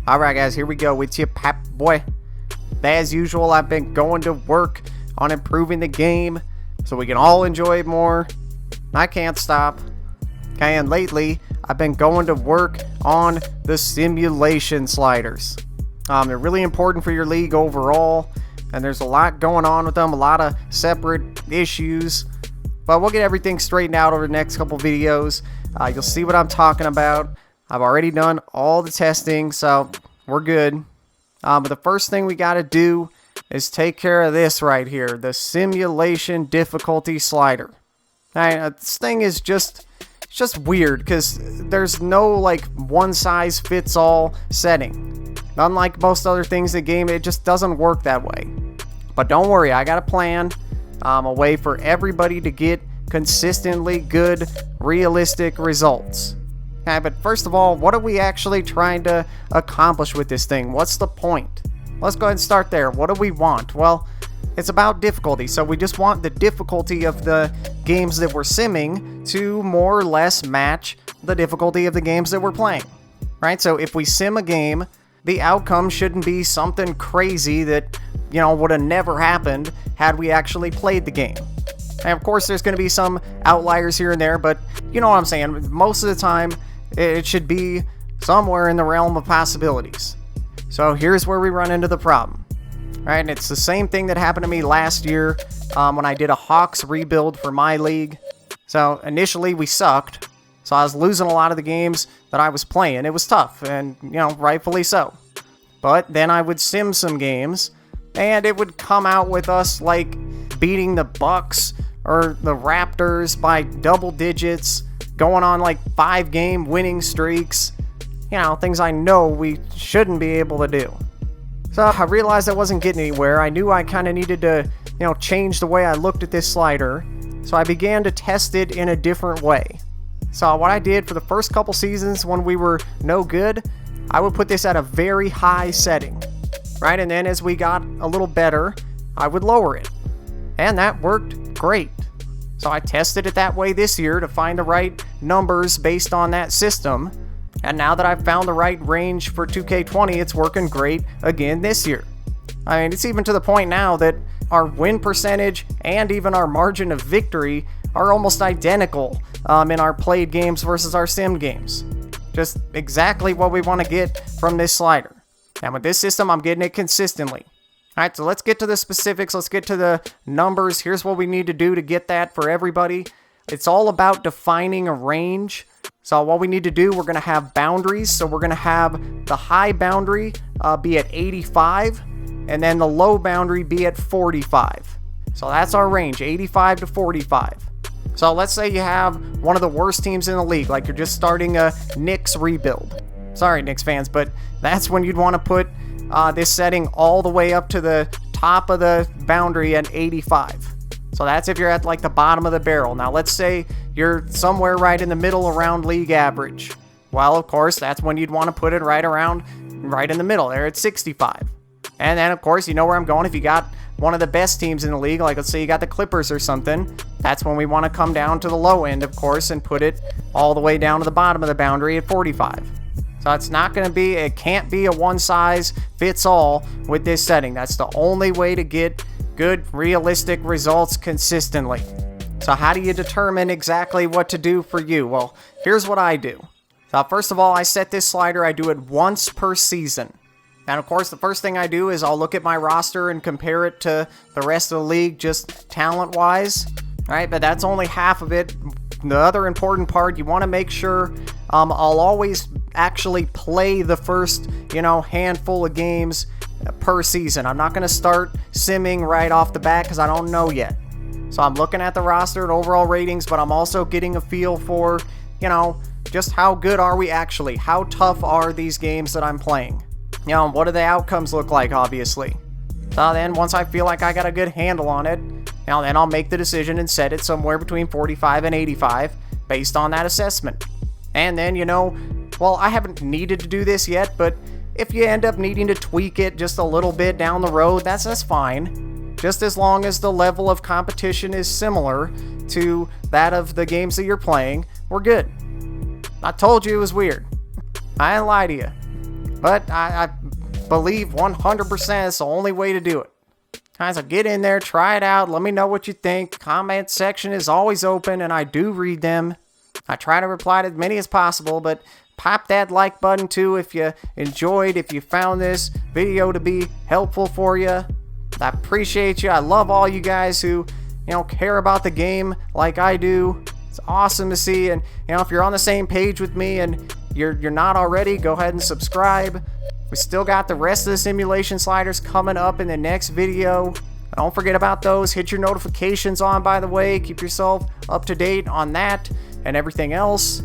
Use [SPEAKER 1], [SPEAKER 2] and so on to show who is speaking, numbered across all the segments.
[SPEAKER 1] Alright guys, here we go with your Popboy. As usual, I've been going to work on improving the game so we can all enjoy it more. I can't stop. Okay, and lately, I've been going to work on the simulation sliders. They're really important for your league overall, and there's a lot going on with them, a lot of separate issues. But we'll get everything straightened out over the next couple videos. You'll see what I'm talking about. I've already done all the testing, so we're good. But the first thing we got to do is take care of this right here, the simulation difficulty slider. Now, this thing is just weird because there's no like one size fits all setting. Unlike most other things in the game, it just doesn't work that way. But don't worry, I got a plan, a way for everybody to get consistently good, realistic results. Okay, but first of all, what are we actually trying to accomplish with this thing? What's the point? Let's go ahead and start there. What do we want? Well, it's about difficulty. So we just want the difficulty of the games that we're simming to more or less match the difficulty of the games that we're playing. Right? So if we sim a game, the outcome shouldn't be something crazy that, you know, would have never happened had we actually played the game. And of course, there's going to be some outliers here and there, but you know what I'm saying. Most of the time, it should be somewhere in the realm of possibilities. So here's where we run into the problem. Right, and it's the same thing that happened to me last year when I did a Hawks rebuild for MyLeague. So initially we sucked, so I was losing a lot of the games that I was playing. It was tough, and you know, rightfully so. But then I would sim some games, and it would come out with us like beating the Bucks or the Raptors by double digits, going on like 5-game winning streaks. You know, things I know we shouldn't be able to do. So I realized I wasn't getting anywhere. I knew I kind of needed to, you know, change the way I looked at this slider. So I began to test it in a different way. So what I did for the first couple seasons when we were no good, I would put this at a very high setting. Right? And then as we got a little better, I would lower it. And that worked great. So I tested it that way this year to find the right numbers based on that system. And now that I've found the right range for 2K20, it's working great again this year. I mean, it's even to the point now that our win percentage and even our margin of victory are almost identical in our played games versus our sim games. Just exactly what we want to get from this slider. And with this system, I'm getting it consistently. Alright, so let's get to the specifics. Let's get to the numbers. Here's what we need to do to get that for everybody. It's all about defining a range. So what we need to do, we're going to have boundaries. So we're going to have the high boundary be at 85, and then the low boundary be at 45. So that's our range, 85 to 45. So let's say you have one of the worst teams in the league, like you're just starting a Knicks rebuild. Sorry, Knicks fans, but that's when you'd want to put this setting all the way up to the top of the boundary at 85. So that's if you're at like the bottom of the barrel. Now let's say you're somewhere right in the middle around league average. Well, of course, that's when you'd want to put it right in the middle there at 65. And then of course, you know where I'm going. If you got one of the best teams in the league, like let's say you got the Clippers or something, that's when we want to come down to the low end, of course, and put it all the way down to the bottom of the boundary at 45. So it's not going to be, it can't be a one size fits all with this setting. That's the only way to get good, realistic results consistently. So how do you determine exactly what to do for you? Well, here's what I do. So first of all, I set this slider, I do it once per season. And of course, the first thing I do is I'll look at my roster and compare it to the rest of the league, just talent-wise. Right? But that's only half of it. The other important part, you want to make sure I'll always actually play the first, you know, handful of games per season. I'm not going to start simming right off the bat because I don't know yet. So I'm looking at the roster and overall ratings, but I'm also getting a feel for, you know, just how good are we actually? How tough are these games that I'm playing? You know, what do the outcomes look like, obviously? So then once I feel like I got a good handle on it, you know, then I'll make the decision and set it somewhere between 45 and 85 based on that assessment. And then, you know, well, I haven't needed to do this yet, but if you end up needing to tweak it just a little bit down the road, that's fine. Just as long as the level of competition is similar to that of the games that you're playing, we're good. I told you it was weird. I didn't lie to you. but I believe 100% it's the only way to do it. Guys, so get in there, try it out, let me know what you think. Comment section is always open, and I do read them. I try to reply to as many as possible, but pop that like button too if you enjoyed, if you found this video to be helpful for you. I appreciate you. I love all you guys who, care about the game like I do. It's awesome to see, and if you're on the same page with me and you're not already, go ahead and subscribe. We still got the rest of the simulation sliders coming up in the next video. Don't forget about those. Hit your notifications on, by the way. Keep yourself up to date on that and everything else.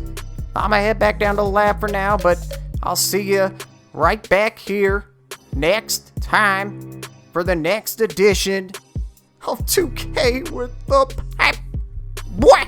[SPEAKER 1] I'm gonna head back down to the lab for now, but I'll see you right back here next time for the next edition of 2K with the Popboy.